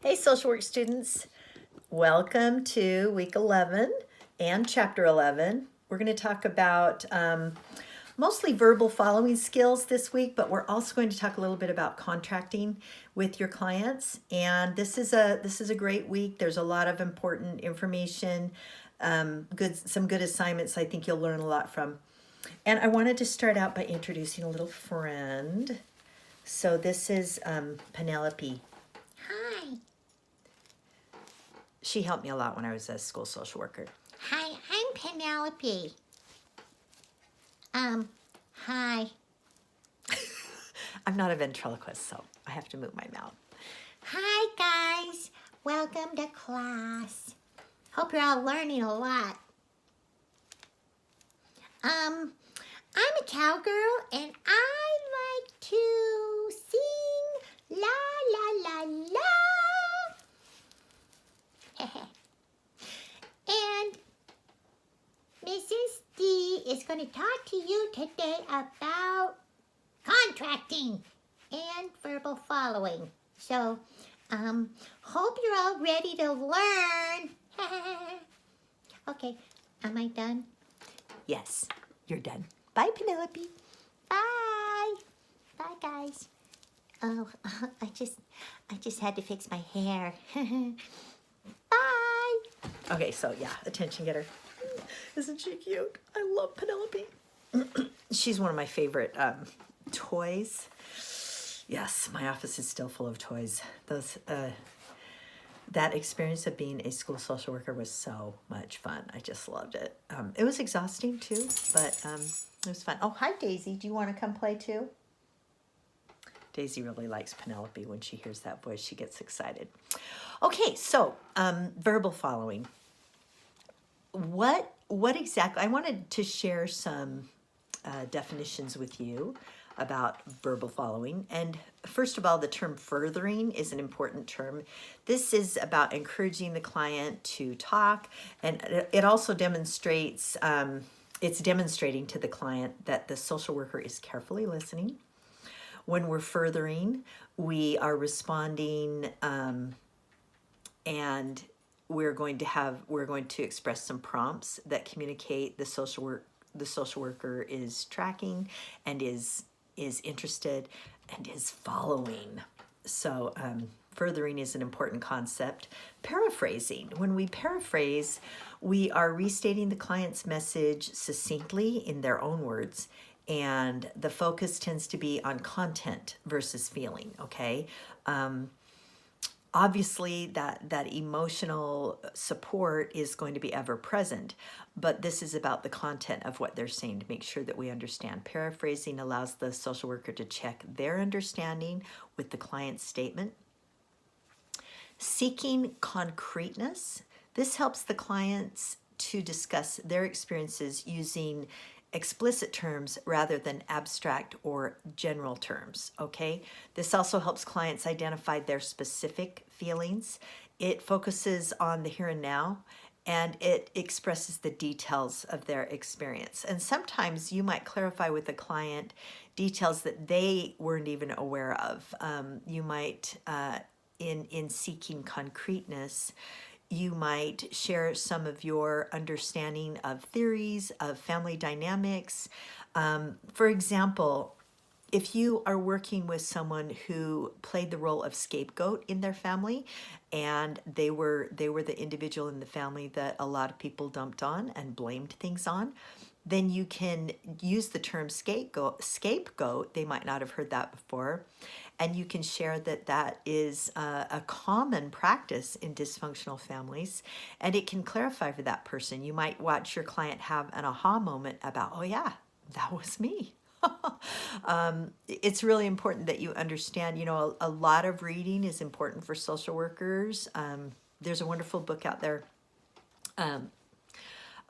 Hey, social work students. Welcome to week 11 and chapter 11. We're going to talk about mostly verbal following skills this week, but we're also going to talk a little bit about contracting with your clients. And this is a great week. There's a lot of important information, some good assignments I think you'll learn a lot from. And I wanted to start out by introducing a little friend. So this is Penelope. Hi. She helped me a lot when I was a school social worker. Hi, I'm Penelope. Hi. I'm not a ventriloquist, so I have to move my mouth. Hi, guys. Welcome to class. Hope you're all learning a lot. I'm a cowgirl, and I like to sing la la la la. And Mrs. D is going to talk to you today about contracting and verbal following. So, hope you're all ready to learn. Okay, am I done? Yes, you're done. Bye, Penelope. Bye. Bye, guys. Oh, I just had to fix my hair. Bye. Okay, so yeah, attention getter. Isn't she cute? I love Penelope. She's one of my favorite toys. Yes, my office is still full of toys. That experience of being a school social worker was so much fun. I just loved it. It was exhausting too, but it was fun. Oh, hi, Daisy. Do you want to come play too? Daisy really likes Penelope. When she hears that voice, she gets excited. Okay, so verbal following. What exactly? I wanted to share some definitions with you about verbal following. And first of all, the term furthering is an important term. This is about encouraging the client to talk, and it also demonstrates, it's demonstrating to the client that the social worker is carefully listening. When we're furthering, we are responding, and we're going to express some prompts that communicate the social worker is tracking and is interested and is following. So furthering is an important concept. Paraphrasing. When we paraphrase, we are restating the client's message succinctly in their own words, and the focus tends to be on content versus feeling, okay? Obviously, that emotional support is going to be ever present, but this is about the content of what they're saying to make sure that we understand. Paraphrasing allows the social worker to check their understanding with the client's statement. Seeking concreteness. This helps the clients to discuss their experiences using explicit terms rather than abstract or general terms, okay? This also helps clients identify their specific feelings. It focuses on the here and now, and it expresses the details of their experience. And sometimes you might clarify with a client details that they weren't even aware of. You might, in seeking concreteness, you might share some of your understanding of theories of family dynamics. For example, if you are working with someone who played the role of scapegoat in their family, and they were the individual in the family that a lot of people dumped on and blamed things on, then you can use the term scapegoat. They might not have heard that before. And you can share that that is a common practice in dysfunctional families, and it can clarify for that person. You might watch your client have an aha moment about, oh yeah, that was me. It's really important that you understand, a lot of reading is important for social workers. There's a wonderful book out there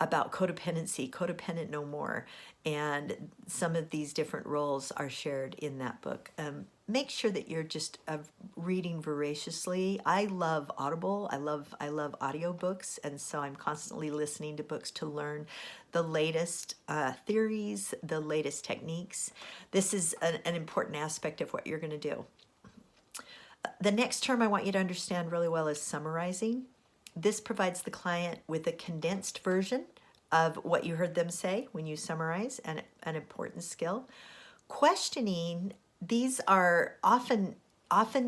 about codependency, Codependent No More, and some of these different roles are shared in that book. Make sure that you're just reading voraciously. I love Audible. I love audiobooks, and so I'm constantly listening to books to learn the latest theories, the latest techniques. This is an important aspect of what you're going to do. The next term I want you to understand really well is summarizing. This provides the client with a condensed version of what you heard them say when you summarize, an important skill. Questioning, these are often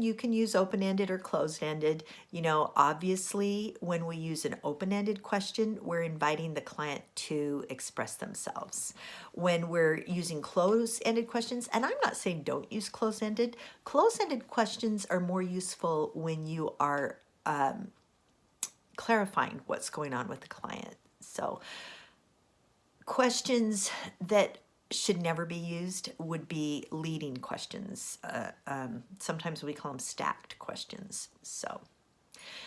you can use open-ended or closed-ended. Obviously, when we use an open-ended question, we're inviting the client to express themselves. When we're using closed-ended questions, and I'm not saying don't use closed-ended questions are more useful when you are clarifying what's going on with the client. So questions that should never be used would be leading questions. Sometimes we call them stacked questions. So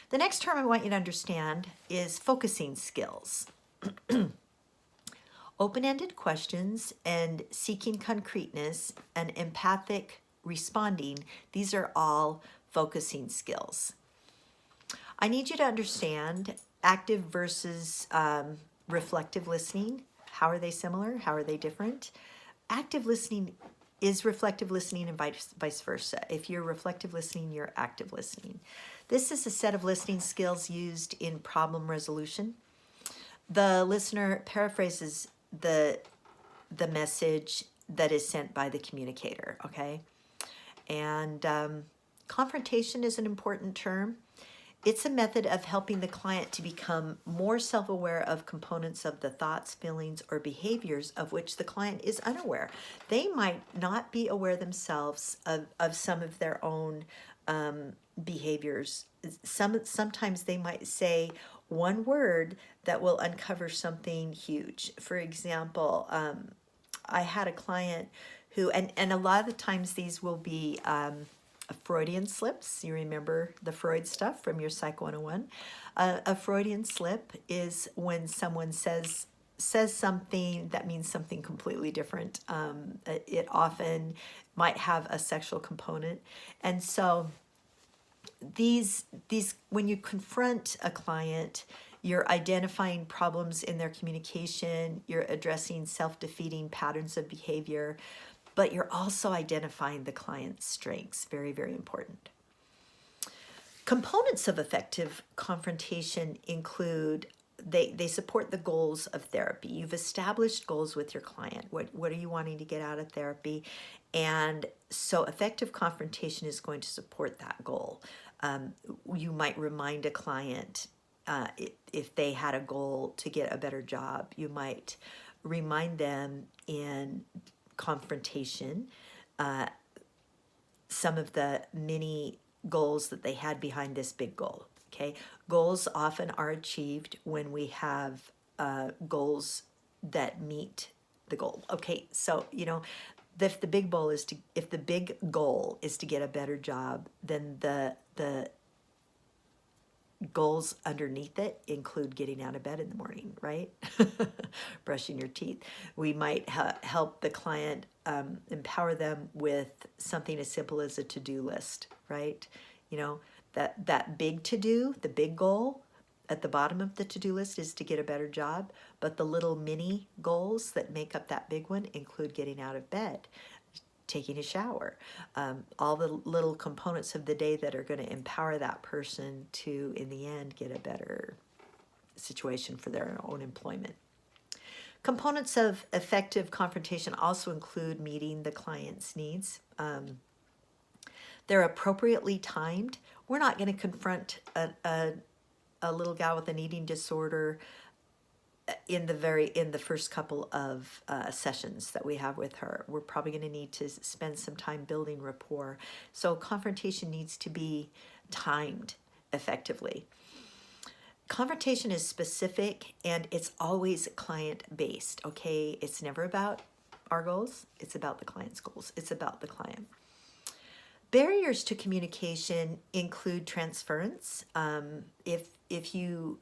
the next term I want you to understand is focusing skills. Open-ended questions and seeking concreteness and empathic responding, these are all focusing skills. I need you to understand active versus reflective listening. How are they similar? How are they different? Active listening is reflective listening and vice versa. If you're reflective listening, you're active listening. This is a set of listening skills used in problem resolution. The listener paraphrases the message that is sent by the communicator, okay? And confrontation is an important term. It's a method of helping the client to become more self-aware of components of the thoughts, feelings, or behaviors of which the client is unaware. They might not be aware themselves of some of their own behaviors. Sometimes they might say one word that will uncover something huge. For example, I had a client who, and a lot of the times these will be Freudian slips. You remember the Freud stuff from your Psych 101. A Freudian slip is when someone says something that means something completely different. It often might have a sexual component. And so these when you confront a client, you're identifying problems in their communication, you're addressing self-defeating patterns of behavior, but you're also identifying the client's strengths. Very, very important. Components of effective confrontation include they support the goals of therapy. You've established goals with your client. What are you wanting to get out of therapy? And so effective confrontation is going to support that goal. You might remind a client if they had a goal to get a better job, you might remind them in confrontation some of the many goals that they had behind this big goal. Okay, goals often are achieved when we have goals that meet the goal. Okay, so if the big goal is to get a better job, then the goals underneath it include getting out of bed in the morning, right? Brushing your teeth. We might help the client, empower them with something as simple as a to-do list, right? That big to-do, the big goal at the bottom of the to-do list is to get a better job, but the little mini goals that make up that big one include getting out of bed, taking a shower, all the little components of the day that are going to empower that person to, in the end, get a better situation for their own employment. Components of effective confrontation also include meeting the client's needs. They're appropriately timed. We're not going to confront a little gal with an eating disorder in the first couple of sessions that we have with her. We're probably going to need to spend some time building rapport. So confrontation needs to be timed effectively. Confrontation is specific and it's always client-based, okay? It's never about our goals. It's about the client's goals. It's about the client. Barriers to communication include transference. If you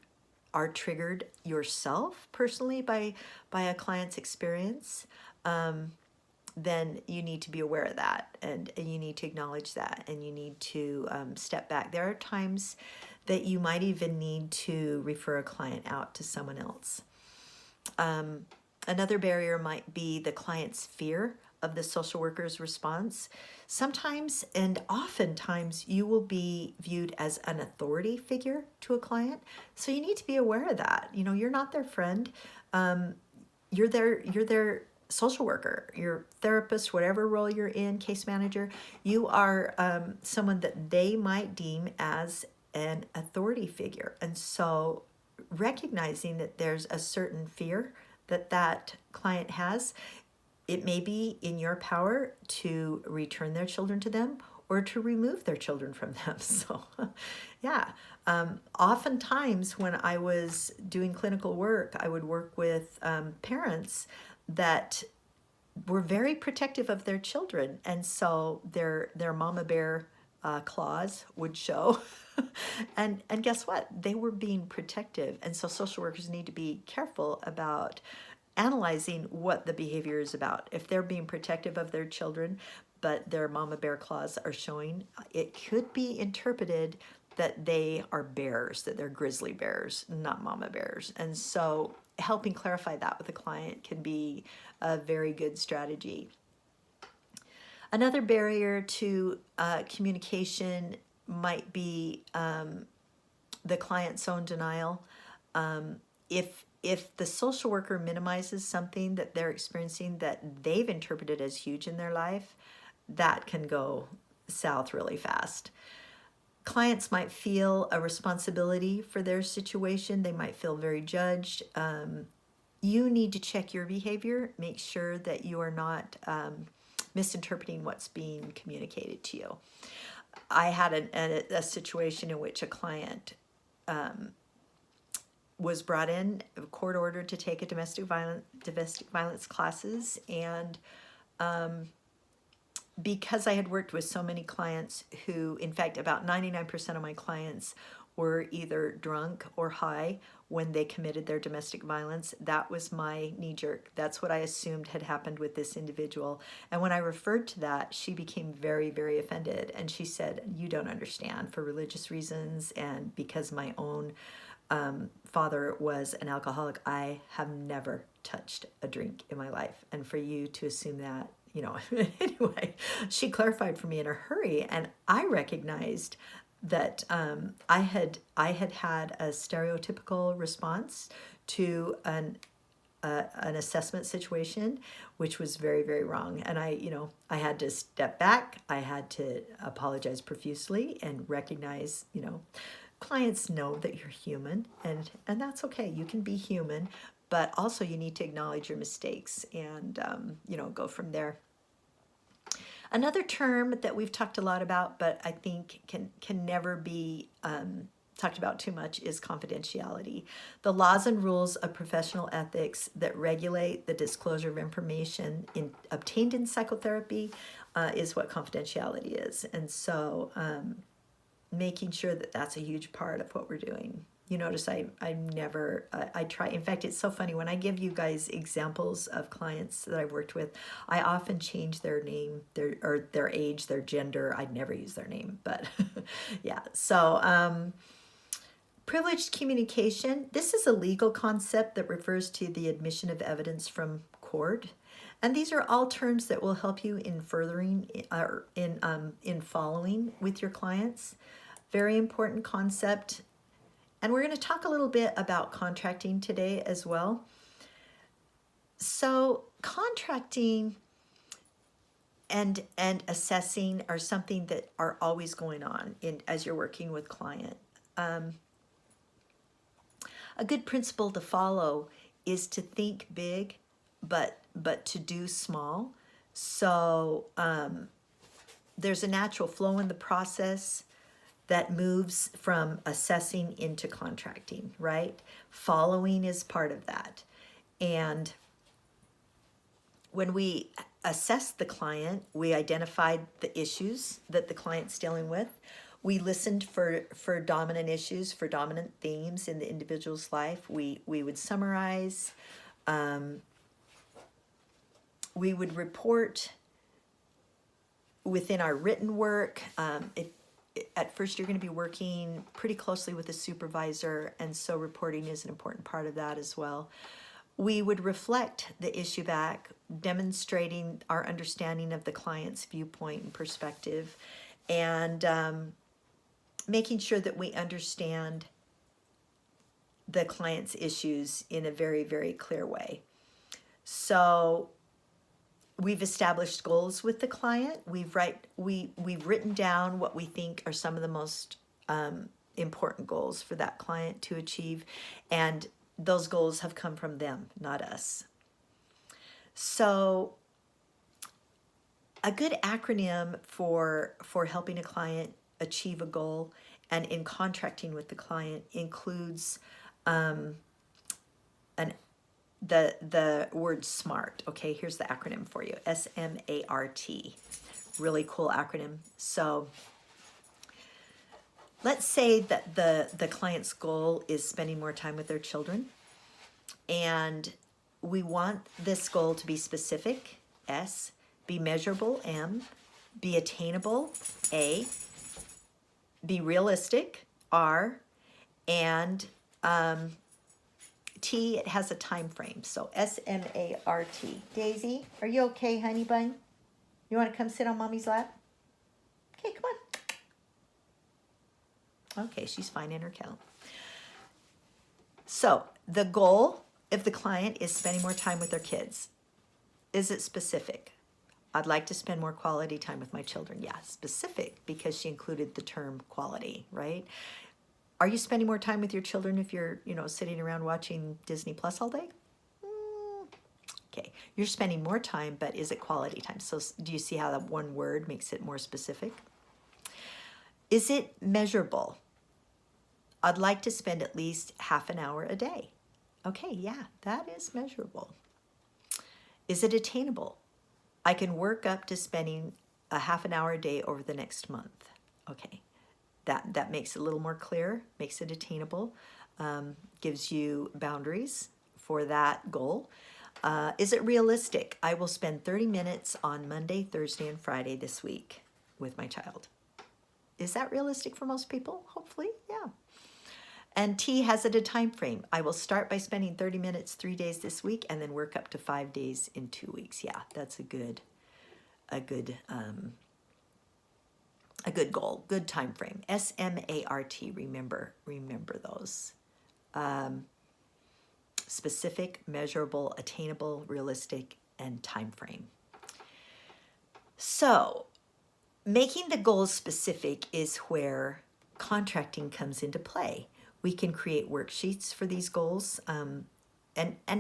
are triggered yourself personally by a client's experience, then you need to be aware of that, and you need to acknowledge that, and you need to step back. There are times that you might even need to refer a client out to someone else. Another barrier might be the client's fear of the social worker's response. Sometimes and oftentimes you will be viewed as an authority figure to a client. So you need to be aware of that. You know, you're not their friend. You're their social worker, your therapist, whatever role you're in, case manager. You are someone that they might deem as an authority figure. And so recognizing that there's a certain fear that that client has, it may be in your power to return their children to them or to remove their children from them. So, yeah. Oftentimes, when I was doing clinical work, I would work with parents that were very protective of their children, and so their mama bear claws would show. And guess what? They were being protective, and so social workers need to be careful about analyzing what the behavior is about. If they're being protective of their children, but their mama bear claws are showing, it could be interpreted that they are bears, that they're grizzly bears, not mama bears. And so helping clarify that with a client can be a very good strategy. Another barrier to communication might be the client's own denial. If the social worker minimizes something that they're experiencing that they've interpreted as huge in their life, that can go south really fast. Clients might feel a responsibility for their situation. They might feel very judged. You need to check your behavior, make sure that you are not misinterpreting what's being communicated to you. I had a situation in which a client was brought in, court ordered to take a domestic violence classes, and because I had worked with so many clients who, in fact, about 99% of my clients were either drunk or high when they committed their domestic violence, that was my knee jerk. That's what I assumed had happened with this individual. And when I referred to that, she became very, very offended. And she said, "You don't understand, for religious reasons and because my own father was an alcoholic, I have never touched a drink in my life. And for you to assume that, you know," anyway, she clarified for me in a hurry, and I recognized that I had had a stereotypical response to an assessment situation, which was very, very wrong. And I had to step back. I had to apologize profusely and recognize, clients know that you're human, and that's okay. You can be human, but also you need to acknowledge your mistakes and go from there. Another term that we've talked a lot about, but I think can never be talked about too much, is confidentiality. The laws and rules of professional ethics that regulate the disclosure of information obtained in psychotherapy is what confidentiality is. And so making sure that that's a huge part of what we're doing. You notice I never, I try, in fact, it's so funny, when I give you guys examples of clients that I've worked with, I often change their name, their age, their gender. I'd never use their name, but yeah. So privileged communication, this is a legal concept that refers to the admission of evidence from court. And these are all terms that will help you in furthering or in following with your clients. Very important concept. And we're going to talk a little bit about contracting today as well. So contracting and assessing are something that are always going on as you're working with client. A good principle to follow is to think big, but to do small. So there's a natural flow in the process that moves from assessing into contracting, right? Following is part of that. And when we assess the client, we identified the issues that the client's dealing with. We listened for dominant issues, for dominant themes in the individual's life. We would summarize. We would report within our written work. At first, you're going to be working pretty closely with a supervisor, and so reporting is an important part of that as well. we would reflect the issue back, demonstrating our understanding of the client's viewpoint and perspective, and making sure that we understand the client's issues in a very, very clear way. So we've established goals with the client. We've written down what we think are some of the most important goals for that client to achieve, and those goals have come from them, not us. So a good acronym for helping a client achieve a goal and in contracting with the client includes the word SMART. Okay, here's the acronym for you. SMART. Really cool acronym. So let's say that the client's goal is spending more time with their children, and we want this goal to be specific, S, be measurable, M, be attainable, A, be realistic, R, and T, it has a time frame. So SMART. Daisy, are you okay, honey bun? You want to come sit on mommy's lap? Okay, come on. Okay, she's fine in her count. So the goal of the client is spending more time with their kids. Is it specific? I'd like to spend more quality time with my children. Yeah, specific, because she included the term quality, right? Are you spending more time with your children if you're, sitting around watching Disney Plus all day? Okay, you're spending more time, but is it quality time? So do you see how that one word makes it more specific? Is it measurable? I'd like to spend at least half an hour a day. Okay, yeah, that is measurable. Is it attainable? I can work up to spending a half an hour a day over the next month. Okay, that makes it a little more clear, makes it attainable, gives you boundaries for that goal. Is it realistic? I will spend 30 minutes on Monday, Thursday, and Friday this week with my child. Is that realistic for most people? Hopefully, yeah. And T, has it a time frame? I will start by spending 30 minutes 3 days this week and then work up to 5 days in 2 weeks. Yeah, that's a good goal, good time frame. SMART, remember those. Specific, measurable, attainable, realistic, and time frame. So making the goals specific is where contracting comes into play. We can create worksheets for these goals. And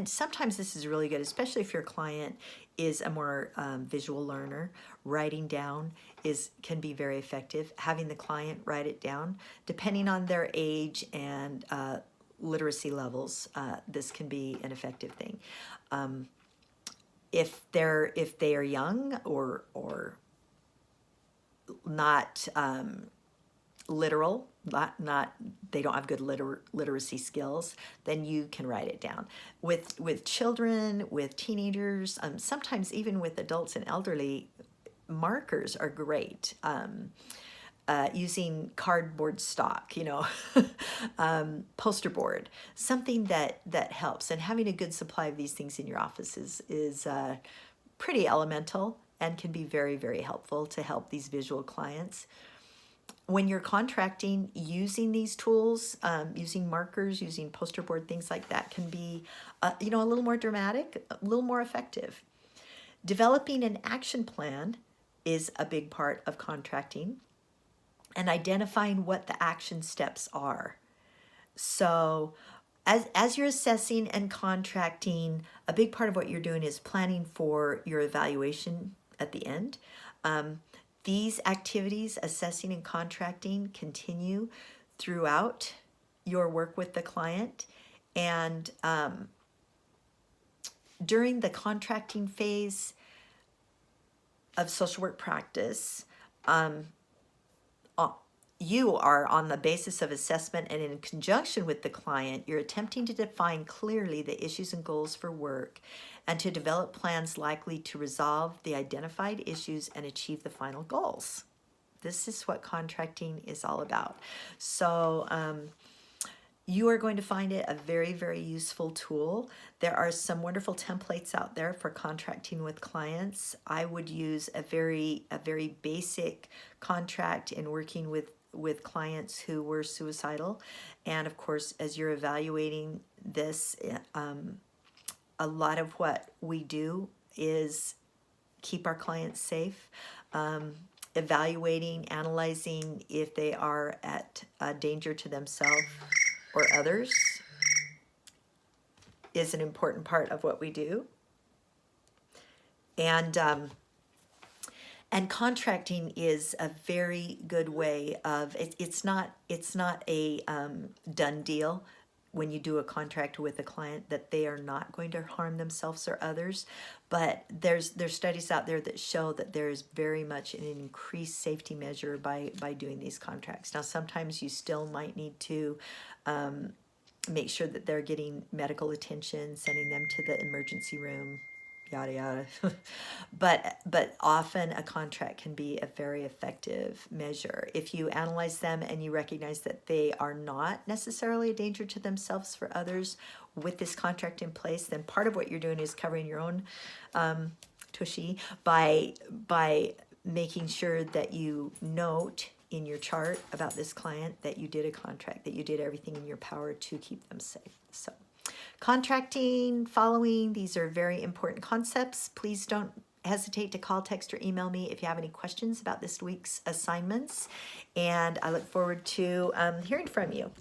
sometimes this is really good, especially if your client is a more visual learner. Writing down can be very effective. Having the client write it down, depending on their age and literacy levels, this can be an effective thing. If they are young or not literal, not they don't have good literacy skills, then you can write it down. With children, with teenagers, sometimes even with adults and elderly, markers are great. Using cardboard stock, poster board, something that helps. And having a good supply of these things in your office is pretty elemental and can be very, very helpful to help these visual clients. When you're contracting, using these tools, using markers, using poster board, things like that can be, a little more dramatic, a little more effective. Developing an action plan is a big part of contracting, and identifying what the action steps are. So as you're assessing and contracting, a big part of what you're doing is planning for your evaluation at the end. These activities, assessing and contracting, continue throughout your work with the client. And during the contracting phase of social work practice, you are, on the basis of assessment and in conjunction with the client, you're attempting to define clearly the issues and goals for work and to develop plans likely to resolve the identified issues and achieve the final goals. This is what contracting is all about. So you are going to find it a very, very useful tool. There are some wonderful templates out there for contracting with clients. I would use a very basic contract in working with clients who were suicidal. And of course, as you're evaluating this, a lot of what we do is keep our clients safe, evaluating, analyzing if they are at danger to themselves or others is an important part of what we do. And contracting is a very good way of it's not a done deal when you do a contract with a client that they are not going to harm themselves or others, but there's studies out there that show that there's very much an increased safety measure by doing these contracts. Now sometimes you still might need to make sure that they're getting medical attention, sending them to the emergency room, yada yada. but often a contract can be a very effective measure if you analyze them and you recognize that they are not necessarily a danger to themselves for others. With this contract in place, then part of what you're doing is covering your own tushy by making sure that you note in your chart about this client that you did a contract, that you did everything in your power to keep them safe. So contracting, following, these are very important concepts. Please don't hesitate to call, text, or email me if you have any questions about this week's assignments. And I look forward to hearing from you.